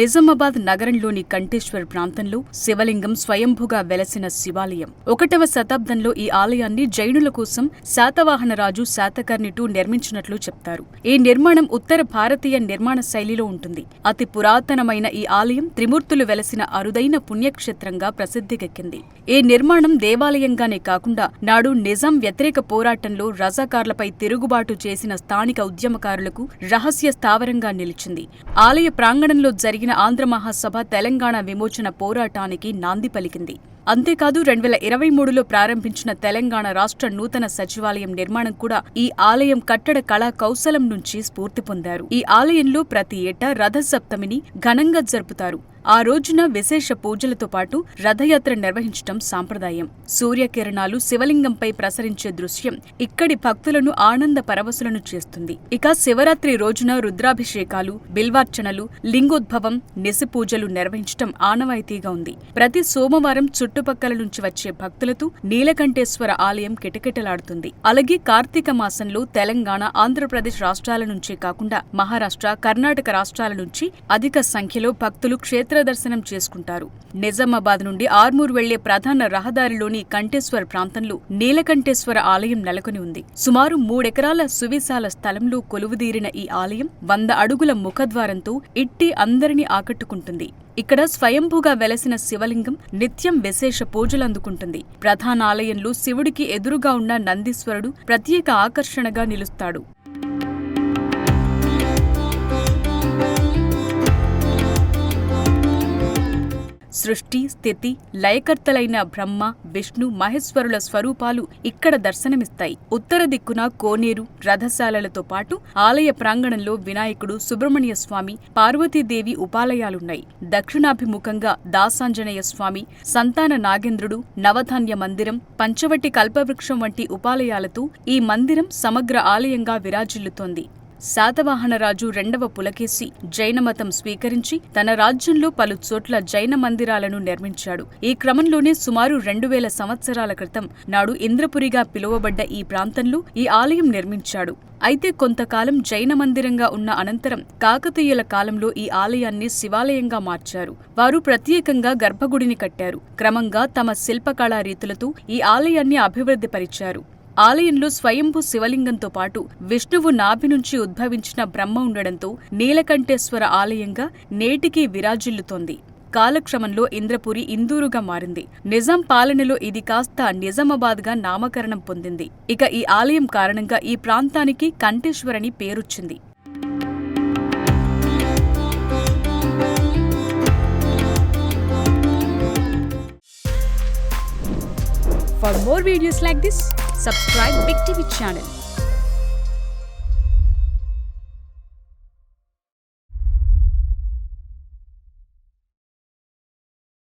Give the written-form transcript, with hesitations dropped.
నిజామాబాద్ నగరంలోని కంఠేశ్వర్ ప్రాంతంలో శివలింగం స్వయంభుగా వెలసిన శివాలయం. 1వ శతాబ్దంలో ఈ ఆలయాన్ని జైనుల కోసం శాతవాహనరాజు శాతకర్ణి నిర్మించినట్లు చెప్తారు. ఈ నిర్మాణం ఉత్తర భారతీయ నిర్మాణ శైలిలో ఉంటుంది. అతి పురాతనమైన ఈ ఆలయం త్రిమూర్తులు వెలసిన అరుదైన పుణ్యక్షేత్రంగా ప్రసిద్ధికెక్కింది. ఈ నిర్మాణం దేవాలయంగానే కాకుండా నాడు నిజాం వ్యతిరేక పోరాటంలో రజాకార్లపై తిరుగుబాటు చేసిన స్థానిక ఉద్యమకారులకు రహస్య స్థావరంగా నిలిచింది. ఆలయ ప్రాంగణంలో జరిగిన ఆంధ్ర మహాసభ తెలంగాణ విమోచన పోరాటానికి నాంది పలికింది. అంతేకాదు 2023లో ప్రారంభించిన తెలంగాణ రాష్ట్ర నూతన సచివాలయం నిర్మాణం కూడా ఈ ఆలయం కట్టడ కళా కౌశలం నుంచి స్ఫూర్తి పొందారు. ఈ ఆలయంలో ప్రతి ఏటా రథసప్తమిని ఘనంగా జరుపుతారు. ఆ రోజున విశేష పూజలతో పాటు రథయాత్ర నిర్వహించటం సాంప్రదాయం. సూర్యకిరణాలు శివలింగంపై ప్రసరించే దృశ్యం ఇక్కడి భక్తులను ఆనంద పరవశులను చేస్తుంది. ఇక శివరాత్రి రోజున రుద్రాభిషేకాలు, బిల్వార్చనలు, లింగోద్భవం, నిశి పూజలు నిర్వహించటం ఆనవాయితీగా ఉంది. ప్రతి సోమవారం చుట్టుపక్కల నుంచి వచ్చే భక్తులతో నీలకంఠేశ్వర ఆలయం కిటకిటలాడుతుంది. అలాగే కార్తీక మాసంలో తెలంగాణ, ఆంధ్రప్రదేశ్ రాష్ట్రాల నుంచే కాకుండా మహారాష్ట్ర, కర్ణాటక రాష్ట్రాల నుంచి అధిక సంఖ్యలో భక్తులు క్షేత్ర దర్శనం చేసుకుంటారు. నిజామాబాద్ నుండి ఆర్మూర్ వెళ్లే ప్రధాన రహదారిలోని కంఠేశ్వర్ ప్రాంతంలో నీలకంఠేశ్వర ఆలయం నెలకొని ఉంది. సుమారు 3 ఎకరాల సువిశాల స్థలంలో కొలువుదీరిన ఈ ఆలయం 100 అడుగుల ముఖద్వారంతో ఇట్టి అందరినీ ఆకట్టుకుంటుంది. ఇక్కడ స్వయంభూగా వెలసిన శివలింగం నిత్యం విశేష పూజలందుకుంటుంది. ప్రధాన ఆలయంలో శివుడికి ఎదురుగా ఉన్న నందీశ్వరుడు ప్రత్యేక ఆకర్షణగా నిలుస్తాడు. సృష్టి, స్థితి, లయకర్తలైన బ్రహ్మ, విష్ణు, మహేశ్వరుల స్వరూపాలు ఇక్కడ దర్శనమిస్తాయి. ఉత్తర దిక్కున కోనేరు, రథశాలలతో పాటు ఆలయ ప్రాంగణంలో వినాయకుడు, సుబ్రహ్మణ్య స్వామి, పార్వతీదేవి ఉపాలయాలున్నాయి. దక్షిణాభిముఖంగా దాసాంజనేయ స్వామి, సంతాన నాగేంద్రుడు, నవధాన్య మందిరం, పంచవటి కల్పవృక్షం వంటి ఉపాలయాలతో ఈ మందిరం సమగ్ర ఆలయంగా విరాజిల్లుతోంది. శాతవాహనరాజు 2వ పులకేశి జైనమతం స్వీకరించి తన రాజ్యంలో పలు చోట్ల జైన మందిరాలను నిర్మించాడు. ఈ క్రమంలోనే సుమారు 2000 సంవత్సరాల క్రితం నాడు ఇంద్రపురిగా పిలువబడ్డ ఈ ప్రాంతంలో ఈ ఆలయం నిర్మించాడు. అయితే కొంతకాలం జైన మందిరంగా ఉన్న అనంతరం కాకతీయుల కాలంలో ఈ ఆలయాన్ని శివాలయంగా మార్చారు. వారు ప్రత్యేకంగా గర్భగుడిని కట్టారు. క్రమంగా తమ శిల్పకళా రీతులతో ఈ ఆలయాన్ని అభివృద్ధిపరిచారు. ఆలయంలో స్వయంభూ శివలింగంతో పాటు విష్ణువు నాభి నుంచి ఉద్భవించిన బ్రహ్మ ఉండడంతో నీలకంఠేశ్వర ఆలయంగా నేటికీ విరాజిల్లుతోంది. కాలక్రమంలో ఇంద్రపురి ఇందూరుగా మారింది. నిజాం పాలనలో ఇది కాస్త నిజామాబాద్గా నామకరణం పొందింది. ఇక ఈ ఆలయం కారణంగా ఈ ప్రాంతానికి కంఠేశ్వరని పేరొచ్చింది. For more videos like this, subscribe Big TV channel.